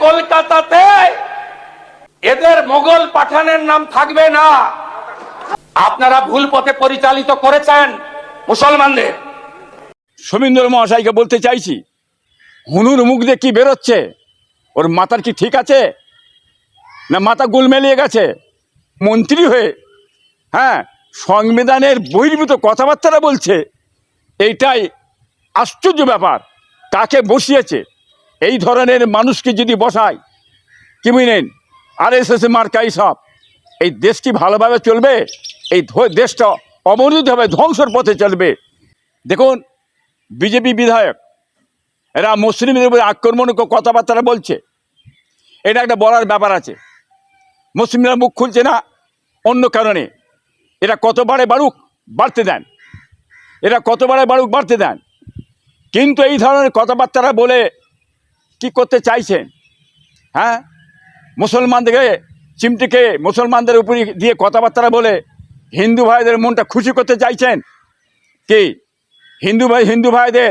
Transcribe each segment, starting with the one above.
কলকাতাতে এদের মোগল পাঠানের নাম থাকবে না। আপনারা ভুল পথে পরিচালিত করেছেন মুসলমানদের। শমীন্দ্র মহাশয়কে বলতে চাইছি, হুনুর মুখ দিয়ে কি বেরোচ্ছে? ওর মাথার কি ঠিক আছে, না মাথা গোলমেলিয়ে গেছে? মন্ত্রী হয়ে সংবিধানের বহির্ভূত কথাবার্তা বলছে, এইটাই আশ্চর্য ব্যাপার। কাকে বসিয়েছে? এই ধরনের মানুষকে যদি বসায়, কি বুঝলেন, RSS মার্কা সব, এই দেশ কি ভালোভাবে চলবে? এই দেশটা অবনতি হবে, ধ্বংসর পথে চলবে। দেখুন, বিজেপি বিধায়ক এরা মুসলিমদের উপরে আক্রমণক কথাবার্তা বলছে, এটা একটা বলার ব্যাপার আছে। মুসলিমরা মুখ খুলছে না অন্য কারণে, এরা কতবারে বাড়ুক বাড়তে দেন, এরা কতবারে বাড়ুক বাড়তে দেন। কিন্তু এই ধরনের কথাবার্তা বলে কি করতে চাইছেন? মুসলমানদেরকে চিমটিকে মুসলমানদের উপরে দিয়ে কথাবার্তা বলে হিন্দু ভাইদের মনটা খুশি করতে চাইছেন কি? হিন্দু ভাইদের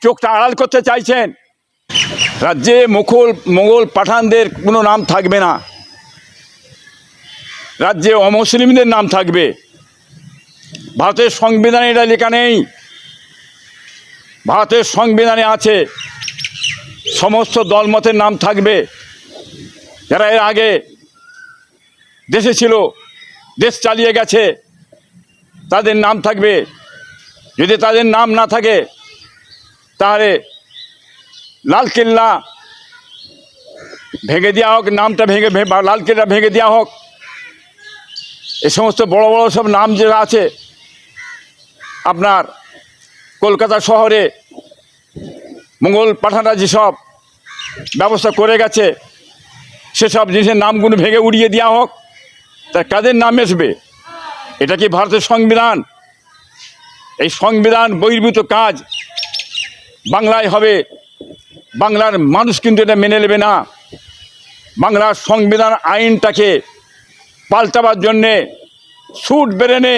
চোখটা আড়াল করতে চাইছেন? রাজ্যে মোগল পাঠানদের কোনো নাম থাকবে না, রাজ্যে অমুসলিমদের নাম থাকবে। ভারতের সংবিধানে এটা লেখা নেই। ভারতের সংবিধানে আছে সমস্ত দলমতের নাম থাকবে। যারা এর আগে দেশে ছিল, দেশ চালিয়ে গেছে, তাদের নাম থাকবে। যদি তাদের নাম না থাকে তাহলে লালকেল্লা ভেঙে দেওয়া হোক, নামটা ভেঙে লালকেল্লা ভেঙে দেওয়া হোক। এ সমস্ত বড় বড় সব নাম যেটা আছে আপনার কলকাতা শহরে, মোগল পাঠানরা যেসব ব্যবস্থা করে গেছে, সেসব জিনিসের নামগুলো ভেঙে উড়িয়ে দেওয়া হোক। তা কাদের নাম আসবে? এটা কি ভারতের সংবিধান? এই সংবিধান বহির্ভূত কাজ বাংলায় হবে। বাংলার মানুষ কিন্তু এটা মেনে নেবে না। বাংলার সংবিধান আইনটাকে পাল্টাবার জন্যে সুট বেরেনে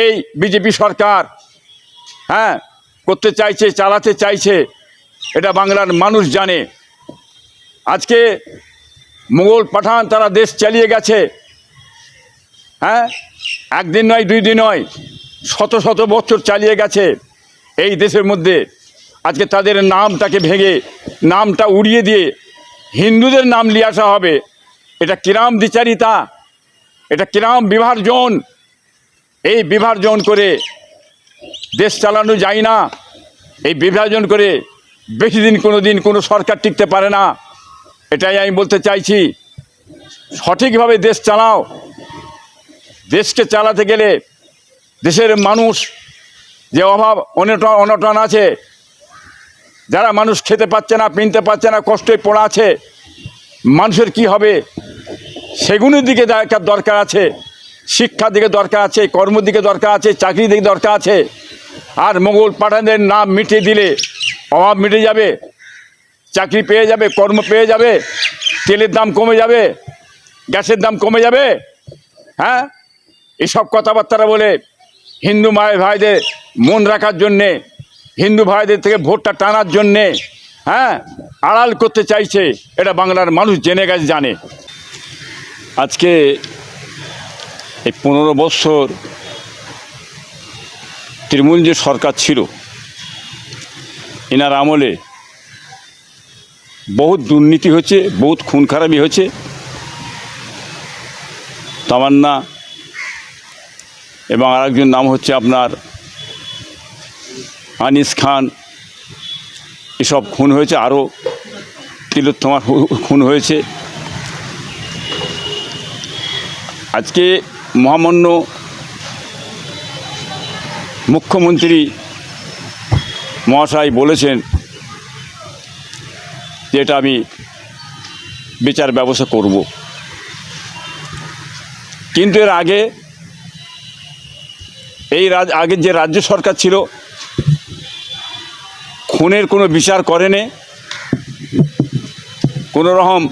এই বিজেপি সরকার করতে চাইছে, চালাতে চাইছে। এটা বাংলার মানুষ জানে। আজকে মোগল পাঠান তারা দেশ চালিয়ে গেছে, একদিন নয়, 2 দিন নয়, শত শত বছর চালিয়ে গেছে এই দেশের মধ্যে। আজকে তাদের নামটাকে ভেঙে, নামটা উড়িয়ে দিয়ে হিন্দুদের নাম নিয়ে আসা হবে। এটা কিরাম দ্বিচারিতা, এটা কিরাম বিভাজন। এই বিভাজন করে দেশ চালানো যায় না। এই বিভাজন করে বেশি দিন কোনো সরকার টিকতে পারে না। এটাই আমি বলতে চাইছি। সঠিকভাবে দেশ চালাও। দেশকে চালাতে গেলে দেশের মানুষ যে অভাব অনটন আছে, যারা মানুষ খেতে পাচ্ছে না, পিনতে পাচ্ছে না, কষ্টে পড়া আছে, মানুষের কি হবে সেগুলোর দিকে দরকার আছে। শিক্ষার দিকে দরকার আছে, কর্মের দিকে দরকার আছে, চাকরির দিকে দরকার আছে। আর মোগল পাঠানদের নাম মিটিয়ে দিলে অভাব মিটে যাবে, চাকরি পেয়ে যাবে, কর্ম পেয়ে যাবে, তেলের দাম কমে যাবে, গ্যাসের দাম কমে যাবে। এসব কথাবার্তা বলে হিন্দু ভাইদের মন রাখার জন্যে, হিন্দু ভাইদের থেকে ভোটটা টানার জন্যে আড়াল করতে চাইছে। এটা বাংলার মানুষ জেনে গেছে, জানে। আজকে এই 15 বছর তৃণমূল যে সরকার ছিল, এনার আমলে বহুত দুর্নীতি হচ্ছে, বহুত খুন খারাপি হচ্ছে। তামান্না এবং আরেকজন নাম হচ্ছে আপনার আনিস খান, এসব খুন হয়েছে। আরও তিলোত্তমার খুন হয়েছে। আজকে মহামান্য মুখ্যমন্ত্রী মহাশয় বলেছেন যে এটা আমি বিচার ব্যবস্থা করব। কিন্তু এর আগে আগের যে রাজ্য সরকার ছিল, খুনের কোনো বিচার করেনি, কোনো রকম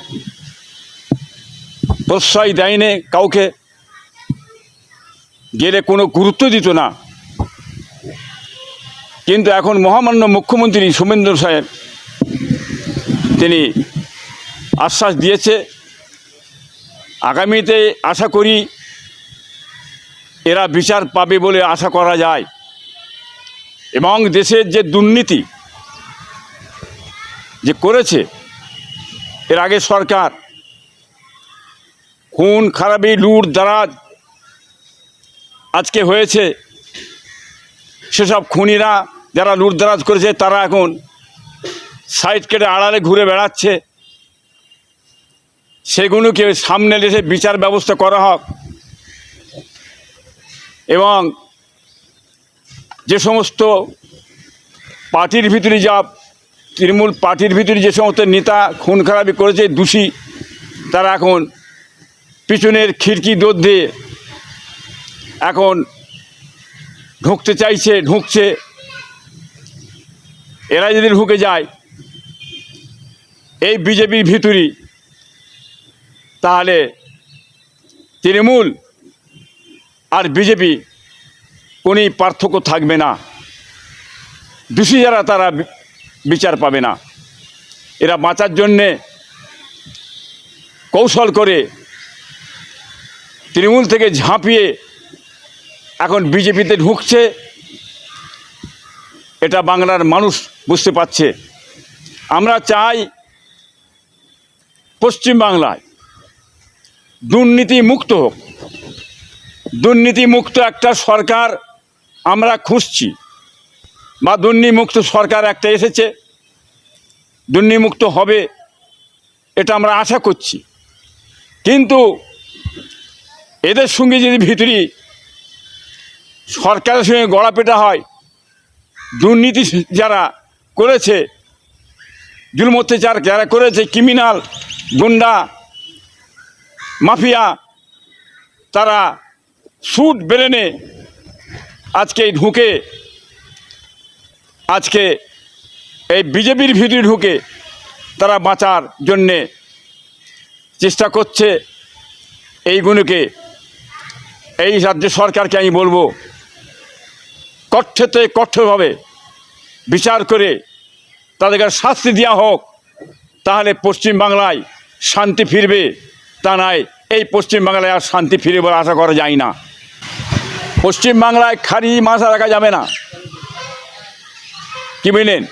প্রশ্রয় দেয়নি, কাউকে গেলে কোনো গুরুত্ব দিত না। কিন্তু এখন মহামান্য মুখ্যমন্ত্রী শুভেন্দু সাহেব তিনি আশ্বাস দিয়েছে। আগামীতে আশা করি এরা বিচার পাবে বলে আশা করা যায়। এবং দেশের যে দুর্নীতি যে করেছে এর আগে সরকার, খুন খারাপি লুট দারাজ আজকে হয়েছে, সেসব খুনিরা যারা লুট দারাজ করেছে তারা এখন সাইড কেটে আড়ালে ঘুরে বেড়াচ্ছে। সেগুলোকে সামনে এসে বিচার ব্যবস্থা করা হোক। এবং যে সমস্ত পার্টির ভিতরে তৃণমূল পার্টির ভিতরে যে সমস্ত নেতা খুন খারাপি করেছে দোষী, তারা এখন পিছনের খিড়কি দোর দিয়ে এখন ঢুকছে। এরা যদি ঢুকে যায় এই বিজেপির ভিতরে, তাহলে তৃণমূল আর বিজেপি কোনই পার্থক্য থাকবে না। দোষী যারা তারা বিচার পাবে না। এরা বাঁচার জন্যে কৌশল করে তৃণমূল থেকে ঝাঁপিয়ে এখন বিজেপিতে ঢুকছে। এটা বাংলার মানুষ বুঝতে পারছে। আমরা চাই পশ্চিমবাংলায় দুর্নীতি মুক্ত হোক। দুর্নীতি মুক্ত একটা সরকার আমরা খুঁজছি, বা দুর্নীতিমুক্ত সরকার একটা এসেছে, দুর্নীতিমুক্ত হবে এটা আমরা আশা করছি। কিন্তু এদের সঙ্গে যদি ভিতরি সরকারের সঙ্গে গড়াপেটা হয়, দুর্নীতি যারা করেছে, জুলুম অত্যাচার যারা করেছে, ক্রিমিনাল গুন্ডা মাফিয়া, তারা সুট বেরেনে আজকে ঢুকে আজকে এই বিজেপির ভিতরে ঢুকে তারা বাঁচার জন্যে চেষ্টা করছে। এইগুলোকে এই রাজ্য সরকারকে আমি বলবো কঠোরভাবে বিচার করে তাদেরকে শাস্তি দেওয়া হোক, তাহলে পশ্চিমবাংলায় শান্তি ফিরবে। তা নয় এই পশ্চিমবাংলায় আর শান্তি ফিরে বলে আশা করা যায় না। পশ্চিমবাংলায় খালি মাথা রাখা যাবে না। কি বুঝলেন?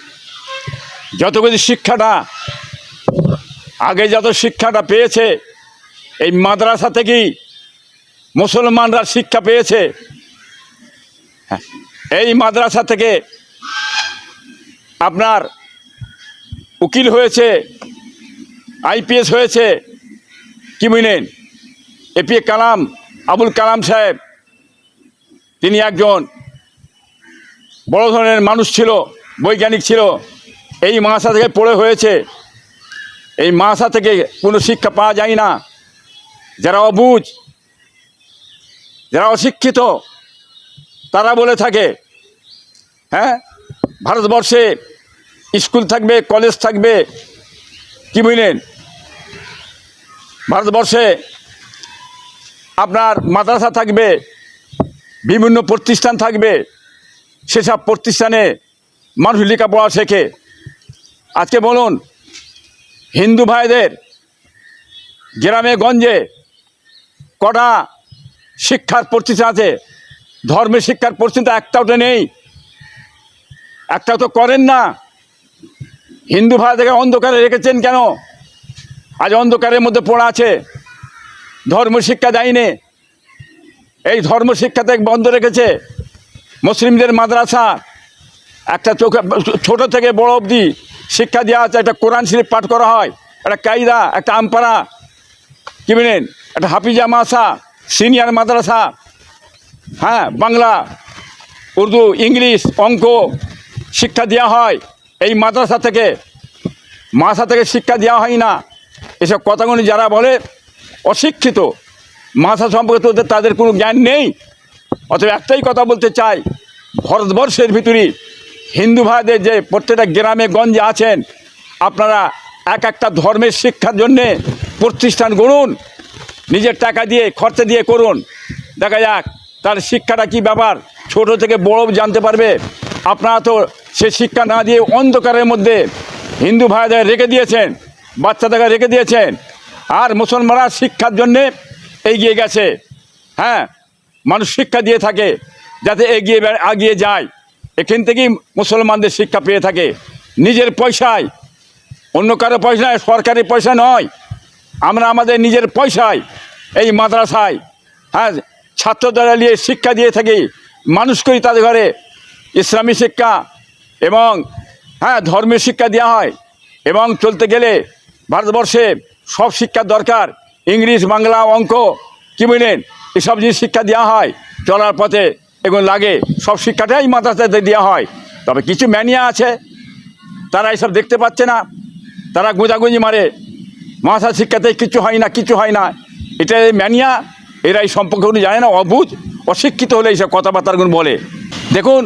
যত কিছু শিক্ষাটা আগে যত শিক্ষাটা পেয়েছে এই মাদ্রাসা থেকেই মুসলমানরা শিক্ষা পেয়েছে। এই মাদ্রাসা থেকে আপনার উকিল হয়েছে, আইপিএস হয়েছে। কি বুঝলেন? এপিজে আবুল কালাম সাহেব, তিনি একজন বড় ধরনের মানুষ ছিল, বৈজ্ঞানিক ছিল। এই মাদ্রাসা থেকে পড়ে হয়েছে। এই মাদ্রাসা থেকে কোনো শিক্ষা পাওয়া যায় না। যারা অবুঝ, যারা অশিক্ষিত, তারা বলে থাকে ভারতবর্ষে স্কুল থাকবে, কলেজ থাকবে। কি বুঝলেন? ভারতবর্ষে আপনার মাদ্রাসা থাকবে, বিভিন্ন প্রতিষ্ঠান থাকবে। সেসব প্রতিষ্ঠানে মানুষ লেখাপড়া শেখে। আজকে বলুন, হিন্দু ভাইদের গ্রামে গঞ্জে কটা শিক্ষার প্রতিষ্ঠান আছে? ধর্মের শিক্ষার প্রতিষ্ঠান একটাও তো নেই, একটাও তো করেন না। হিন্দু ভাইদেরকে অন্ধকারে রেখেছেন কেন? আজ অন্ধকারের মধ্যে পড়া আছে, ধর্ম শিক্ষা দেয়নি। এই ধর্ম শিক্ষা থেকে বন্ধ রেখেছে। মুসলিমদের মাদ্রাসা একটা ছোট থেকে বড় অবধি শিক্ষা দেওয়া আছে। একটা কোরআন শরীফ পাঠ করা হয়, একটা কায়দা, একটা আমপারা, কি বলেন, একটা হাফিজা মাদ্রাসা, সিনিয়র মাদ্রাসা, বাংলা, উর্দু, ইংলিশ, অঙ্ক শিক্ষা দেওয়া হয়। এই মাদ্রাসা থেকে শিক্ষা দেওয়া হয় না। এসব কথাগুলি যারা বলে অশিক্ষিত, মাদ্রাসা সম্পর্কে তাদের কোনো জ্ঞান নেই। অতএব একটাই কথা বলতে চাই, ভারতবর্ষের ভিতরে হিন্দু ভাইদের যে প্রত্যেকটা গ্রামে গঞ্জে আছেন, আপনারা এক একটা ধর্মের শিক্ষার জন্যে প্রতিষ্ঠান গড়ুন, নিজের টাকা দিয়ে খরচা দিয়ে করুন। দেখা যাক তার শিক্ষাটা কী ব্যাপার, ছোট থেকে বড় জানতে পারবে। আপনারা তো সে শিক্ষা না দিয়ে অন্ধকারের মধ্যে হিন্দু ভাইদের রেখে দিয়েছেন। বাচ্চাদেরকে রেখে দিয়েছেন। আর মুসলমানরা শিক্ষার জন্যে এগিয়ে গেছে। হ্যাঁ, মানুষ শিক্ষা দিয়ে থাকে যাতে এগিয়ে যায়। এখান থেকেই মুসলমানদের শিক্ষা পেয়ে থাকে, নিজের পয়সায়, অন্য কারো পয়সা নয়, সরকারি পয়সা নয়। আমরা আমাদের নিজের পয়সায় এই মাদ্রাসায়, হ্যাঁ, ছাত্রদের নিয়ে শিক্ষা দিয়ে থাকি, মানুষ করি তাদের ঘরে। ইসলামী শিক্ষা এবং হ্যাঁ ধর্মীয় শিক্ষা দেওয়া হয়। এবং চলতে গেলে ভারতবর্ষে সব শিক্ষার দরকার, ইংলিশ, বাংলা, অঙ্ক, কী বললেন, এসব জিনিস শিক্ষা দেওয়া হয়। চলার পথে এগুলো লাগে, সব শিক্ষাটাই মাদ্রাসাতে দেওয়া হয়। তবে কিছু ম্যানিয়া আছে, তারা এসব দেখতে পাচ্ছে না, তারা গোঁজাগুঁজি মারে, মাদ্রাসা শিক্ষাতে কিছু হয় না, কিছু হয় না। এটা ম্যানিয়া, এরা এই সম্পর্কগুলো জানে না, অবুঝ, অশিক্ষিত হলে এইসব কথাবার্তাগুলো বলে। দেখুন,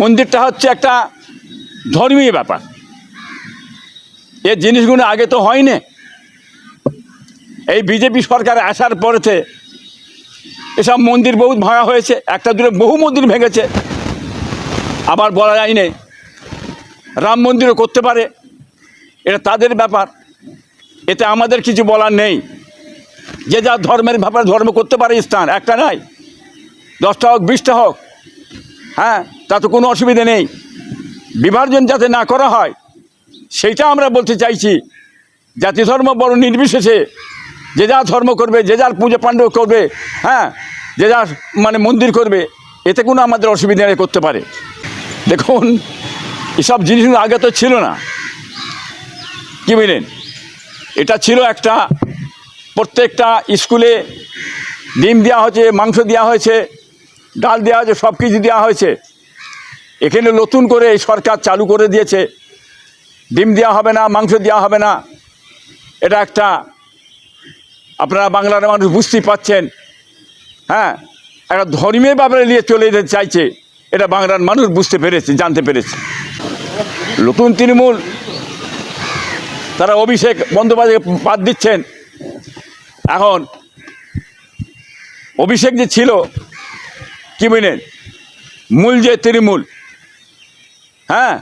মন্দিরটা হচ্ছে একটা ধর্মীয় ব্যাপার, এই জিনিসগুলো আগে তো হয়নি। এই বিজেপি সরকার আসার পরেতে এসব মন্দির বহুত ভাঙা হয়েছে, একটা দূরে বহু মন্দির ভেঙেছে। আবার বলা যায় না, রাম মন্দিরও করতে পারে, এটা তাদের ব্যাপার, এতে আমাদের কিছু বলার নেই। যে যার ধর্মের ব্যাপারে ধর্ম করতে পারে, স্থান একটা নাই, 10টা হোক 20টা হোক, হ্যাঁ, তাতে কোনো অসুবিধা নেই। বিভাজন যাতে না করা হয় সেইটা আমরা বলতে চাইছি। জাতি ধর্ম বড় নির্বিশেষে যে যার ধর্ম করবে, যে যার পুজো পাণ্ডব করবে, হ্যাঁ, যে যার মানে মন্দির করবে, এতে কোনো আমাদের অসুবিধা নেই, করতে পারে। দেখুন, এসব জিনিসগুলো আগে তো ছিল না, কী বুঝলেন। এটা ছিল একটা, প্রত্যেকটা স্কুলে ডিম দেওয়া হয়েছে, মাংস দেওয়া হয়েছে, ডাল দেওয়া হয়েছে, সব কিছু দেওয়া হয়েছে। এখানে নতুন করে এই সরকার চালু করে দিয়েছে, ডিম দেওয়া হবে না, মাংস দেওয়া হবে না। এটা একটা, আপনারা বাংলার মানুষ বুঝতেই পাচ্ছেন, হ্যাঁ, একটা ধর্মীয় ব্যাপারে নিয়ে চলে যেতে চাইছে, এটা বাংলার মানুষ বুঝতে পেরেছে, জানতে পেরেছে। নতুন তৃণমূল তারা অভিষেক বন্দ্যোপাধ্যায়কে বাদ দিচ্ছেন। এখন অভিষেক যে ছিল, কী বলেন, মূল যে তৃণমূল, হ্যাঁ,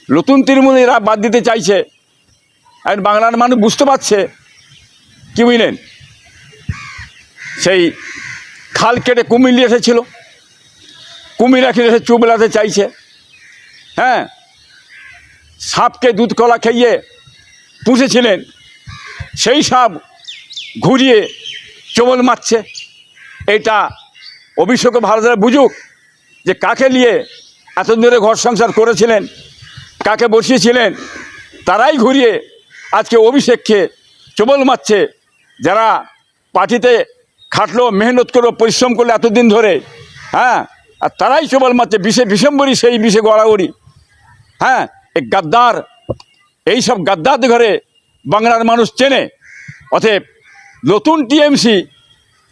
নতুন তৃণমূল এরা বাদ দিতে চাইছে। আর বাংলার মানুষ বুঝতে পারছে, কী বুঝলেন, সেই খাল কেটে কুমির নিয়ে এসেছিল, কুমির এখানে এসে চুপ মেলাতে চাইছে। হ্যাঁ, সাপকে দুধ কলা খাইয়ে পুষেছিলেন, সেই সাপ ঘুরিয়ে চবল মারছে। এটা অভিষেক ভারতের বুঝুক যে কাকে নিয়ে এতদিন ধরে ঘর সংসার করেছিলেন, কাকে বসিয়েছিলেন, তারাই ঘুরিয়ে আজকে অভিষেককে চবল মারছে। যারা পার্টিতে খাটলো, মেহনত করলো, পরিশ্রম করলো এতদিন ধরে, হ্যাঁ, আর তারাই চবল মারছে। বিশ্বম্বরী সেই বিষে গড়াগড়ি, হ্যাঁ, এই গাদ্দার, এইসব গাদ্দারদের ঘরে বাংলার মানুষ চেনে। অতএব নতুন টিএমসি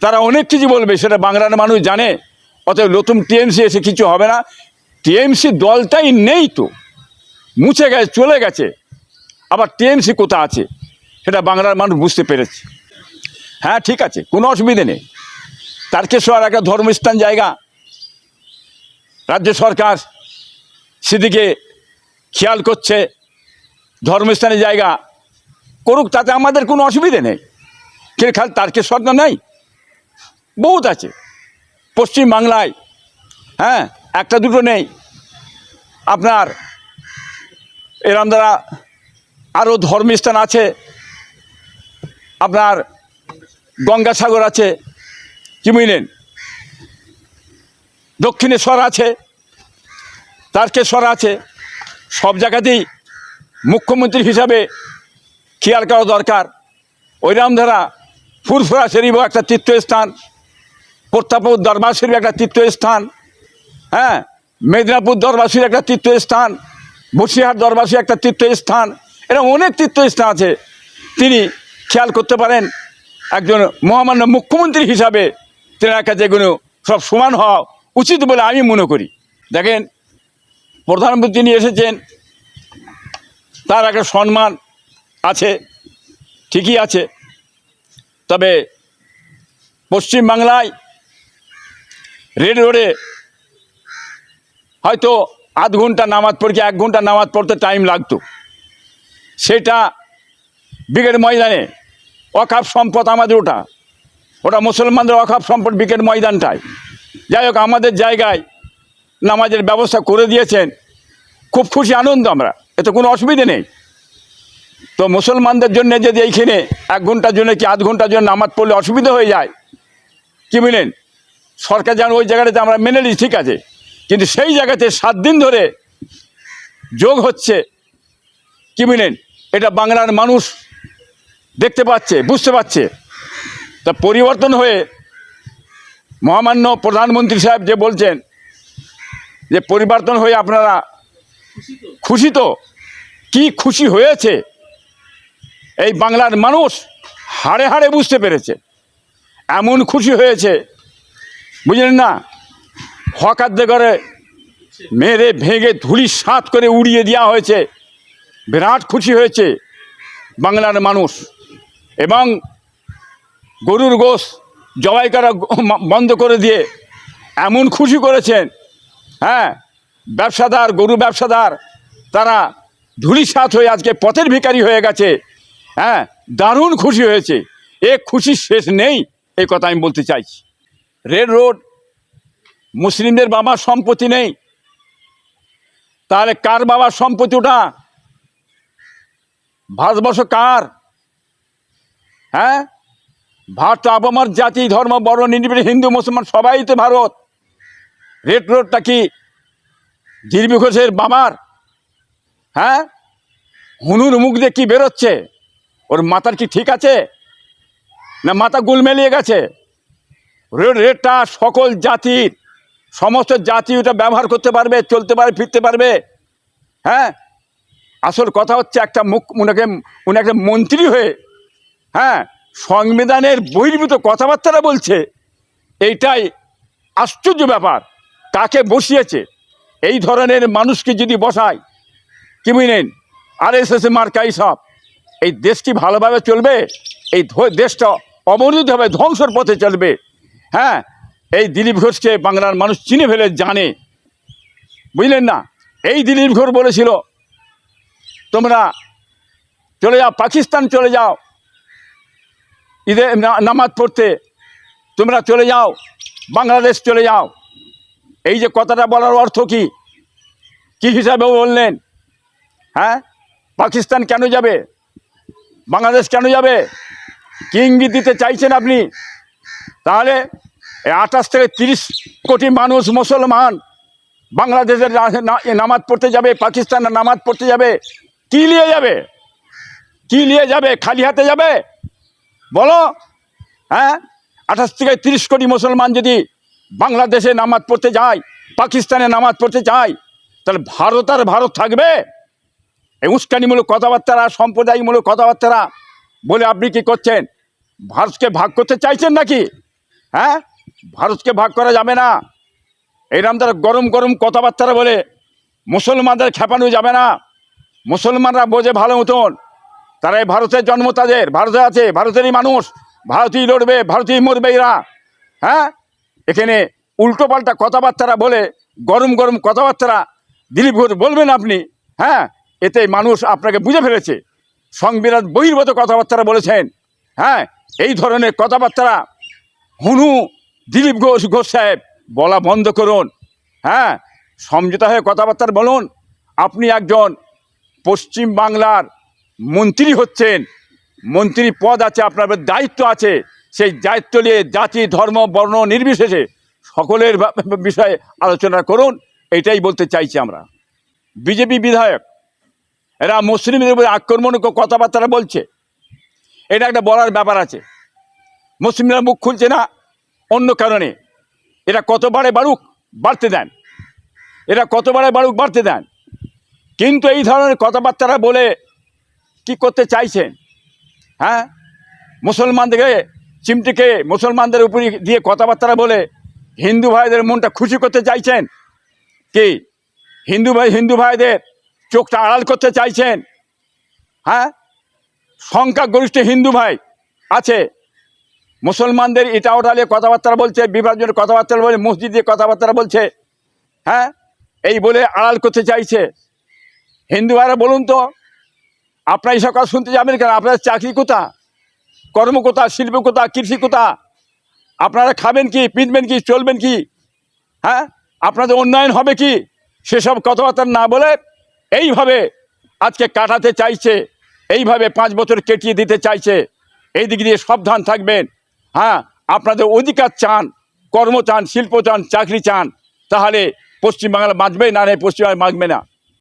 তারা অনেক কিছু বলবে, সেটা বাংলার মানুষ জানে। অতএব নতুন টিএমসি এসে কিছু হবে না। টিএমসি দলটাই নেই তো, মুছে গেছে, চলে গেছে। আবার টিএমসি কোথায় আছে সেটা বাংলার মানুষ বুঝতে পেরেছে। হ্যাঁ, ঠিক আছে, কোনো অসুবিধে নেই। তারকেশ্বর একটা ধর্মস্থান জায়গা, রাজ্য সরকার সেদিকে খেয়াল করছে, ধর্মস্থানের জায়গা করুক, তাতে আমাদের কোনো অসুবিধে নেই। কিন্তু খালি তারকেশ্বর না, নেই, বহুত আছে পশ্চিম বাংলায়, হ্যাঁ, একটা দুটো নেই। আপনার এরম দ্বারা আরও ধর্মস্থান আছে, আপনার গঙ্গাসাগর আছে, কি বুঝলেন, দক্ষিণেশ্বর আছে, তারকেশ্বর আছে। সব জায়গাতেই মুখ্যমন্ত্রী হিসাবে খেয়াল করা দরকার। ওইরকম ধারা ফুরফুরা শরীফও একটা তীর্থস্থান, প্রতাপপুর দরবার শরীফ একটা তীর্থস্থান, হ্যাঁ, মেদিনীপুর দরবার শরীফ একটা তীর্থস্থান, বসিরহাট দরবার শরীফ একটা তীর্থস্থান, এরকম অনেক তীর্থস্থান আছে। তিনি খেয়াল করতে পারেন, একজন মহামান্য মুখ্যমন্ত্রী হিসাবে তেনার কাছে এগুলো সব সমান হওয়া উচিত বলে আমি মনে করি। দেখেন, প্রধানমন্ত্রী নিয়ে এসেছেন, তার একটা সম্মান আছে, ঠিকই আছে। তবে পশ্চিমবাংলায় রেড রোডে হয়তো আধ ঘন্টা নামাজ পড়ে, 1 ঘন্টা নামাজ পড়তে টাইম লাগতো, সেটা ব্রিগেড ময়দানে অকাপ সম্পদ আমাদের, ওটা ওটা মুসলমানদের অকাপ সম্পদ ব্রিগেড ময়দানটায়। যাই হোক, আমাদের জায়গায় নামাজের ব্যবস্থা করে দিয়েছেন, খুব খুশি আনন্দ আমরা, এতে কোনো অসুবিধে নেই। তো মুসলমানদের জন্য যদি এইখানে 1 ঘন্টার জন্য কি আধ ঘন্টার জন্য নামাজ পড়লে অসুবিধা হয়ে যায়, কি বুঝলেন, সরকার যেন ওই জায়গাটাতে আমরা মেনে নিই, ঠিক আছে, কিন্তু সেই জায়গাতে 7 দিন ধরে যোগ হচ্ছে, কি বুঝলেন, এটা বাংলার মানুষ দেখতে পাচ্ছে, বুঝতে পারছে। তা পরিবর্তন হয়ে মহামান্য প্রধানমন্ত্রী সাহেব যে বলছেন যে পরিবর্তন হয়ে আপনারা খুশি, তো কি খুশি হয়েছে এই বাংলার মানুষ হাড়ে হাড়ে বুঝতে পেরেছে। এমন খুশি হয়েছে, বুঝলেন না, হকারদের করে মেরে ভেঙে ধুলি সাত করে উড়িয়ে দেওয়া হয়েছে, বিরাট খুশি হয়েছে বাংলার মানুষ। এবং গরুর গোশ জবাই করা বন্ধ করে দিয়ে এমন খুশি করেছেন, হ্যাঁ, ব্যবসাদার, গরু ব্যবসাদার তারা ধুলিসাৎ হয়ে আজকে পথের ভিখারি হয়ে গেছে। হ্যাঁ, দারুণ খুশি হয়েছে, এ খুশির শেষ নেই, এই কথা আমি বলতে চাইছি। রেড রোড মুসলিমদের বাবার সম্পত্তি নেই, তাহলে কার বাবার সম্পত্তি ওটা? ভারতবর্ষ কার? হ্যাঁ, ভারত আপামর জাতি ধর্ম বর্ণ নির্বিশেষে হিন্দু মুসলমান সবাই তো ভারত। রেড রোডটা কি দিলীপ ঘোষের বাবার? হ্যাঁ, হুনুর মুখ দিয়ে কি বেরোচ্ছে? ওর মাথার কি ঠিক আছে, না মাথা গুলমেলিয়ে গেছে? রেডটা সকল জাতির, সমস্ত জাতি ওটা ব্যবহার করতে পারবে, চলতে পারবে, ফিরতে পারবে। হ্যাঁ, আসল কথা হচ্ছে একটা উনি একটা মন্ত্রী হয়ে, হ্যাঁ, সংবিধানের বহির্ভূত কথাবার্তারা বলছে, এইটাই আশ্চর্য ব্যাপার। কাকে বসিয়েছে? এই ধরনের মানুষকে যদি বসায়, কি বুঝলেন, RSS মার্কাই সব, এই দেশ কি ভালোভাবে চলবে? এই দেশটা অবরোধ হবে, ধ্বংসের পথে চলবে। হ্যাঁ, এই দিলীপ ঘোষকে বাংলার মানুষ চিনে ফেলে জানে, বুঝলেন না। এই দিলীপ ঘোষ বলেছিল তোমরা চলে যাও, পাকিস্তান চলে যাও ঈদে নামাজ পড়তে, তোমরা চলে যাও, বাংলাদেশ চলে যাও। এই যে কথাটা বলার অর্থ কি, কি হিসাবে বললেন? হ্যাঁ, পাকিস্তান কেন যাবে, বাংলাদেশ কেন যাবে, কি ইঙ্গিত দিতে চাইছেন আপনি? তাহলে 28 থেকে 30 কোটি মানুষ মুসলমান বাংলাদেশের নামাজ পড়তে যাবে, পাকিস্তানে নামাজ পড়তে যাবে, কি নিয়ে যাবে? কি নিয়ে যাবে? খালি হাতে যাবে? বলো। হ্যাঁ, 28 থেকে 30 কোটি মুসলমান যদি বাংলাদেশে নামাজ পড়তে যায়, পাকিস্তানে নামাজ পড়তে যায়, তাহলে ভারত আর ভারত থাকবে? এই উস্কানিমূলক কথাবার্তারা, সম্প্রদায়মূলক কথাবার্তারা বলে আপনি কি করছেন? ভারতকে ভাগ করতে চাইছেন নাকি? হ্যাঁ, ভারতকে ভাগ করা যাবে না। এইরকম তারা গরম গরম কথাবার্তারা বলে মুসলমানদের খেপানো যাবে না। মুসলমানরা বোঝে ভালো মতন, তারা এই ভারতের জন্ম, তাদের ভারতে আছে, ভারতেরই মানুষ, ভারতই লড়বে, ভারতই মরবে এরা। হ্যাঁ, এখানে উল্টোপাল্টা কথাবার্তারা বলে, গরম গরম কথাবার্তারা দিলীপ ঘোষ বলবেন আপনি? হ্যাঁ, এতে মানুষ আপনাকে বুঝে ফেলেছে, সংবিধান বহির্ভূত কথাবার্তারা বলেছেন। হ্যাঁ, এই ধরনের কথাবার্তারা হুনু দিলীপ ঘোষ সাহেব বলা বন্ধ করুন। হ্যাঁ, সমঝোতা হয়ে কথাবার্তা বলুন। আপনি একজন পশ্চিম বাংলার মন্ত্রী হচ্ছেন, মন্ত্রী পদ আছে, আপনার দায়িত্ব আছে, সেই দায়িত্ব নিয়ে জাতি ধর্ম বর্ণ নির্বিশেষে সকলের বিষয়ে আলোচনা করুন, এটাই বলতে চাইছি আমরা। বিজেপি বিধায়ক এরা মুসলিমদের উপরে আক্রমণক কথাবার্তা বলছে, এটা একটা বলার ব্যাপার আছে। মুসলিমরা মুখ খুলছে না অন্য কারণে, এরা কতবারে বাড়ুক বাড়তে দেন, এরা কতবারে বাড়ুক বাড়তে দেন, কিন্তু এই ধরনের কথাবার্তারা বলে কি করতে চাইছেন? হ্যাঁ, মুসলমানদেরকে চিমটিকে মুসলমানদের উপরে দিয়ে কথাবার্তা বলে হিন্দু ভাইদের মনটা খুশি করতে চাইছেন কি? হিন্দু ভাইদের চোখটা আড়াল করতে চাইছেন? হ্যাঁ, সংখ্যাগরিষ্ঠ হিন্দু ভাই আছে, মুসলমানদের এটা ওটা নিয়ে কথাবার্তা বলছে, বিভাজনের কথাবার্তা বলে, মসজিদ দিয়ে কথাবার্তা বলছে। হ্যাঁ, এই বলে আড়াল করতে চাইছে। হিন্দু ভাইরা বলুন তো, আপনারা এইসব কথা শুনতে যাবেন কেন? আপনাদের চাকরি কোথা, কর্ম কোথা, শিল্প কোথা, কৃষি কোথা? আপনারা খাবেন কি, পিনবেন কি, চলবেন কি? হ্যাঁ, আপনাদের উন্নয়ন হবে কি? সেসব কথাবার্তা না বলে এইভাবে আজকে কাটাতে চাইছে, এইভাবে 5 বছর কেটিয়ে দিতে চাইছে। এই দিক দিয়ে সাবধান থাকবেন। হ্যাঁ, আপনাদের অধিকার চান, কর্ম চান, শিল্প চান, চাকরি চান, তাহলে পশ্চিমবাংলা বাঁচবে, না পশ্চিমবাংলা বাঁচবে না।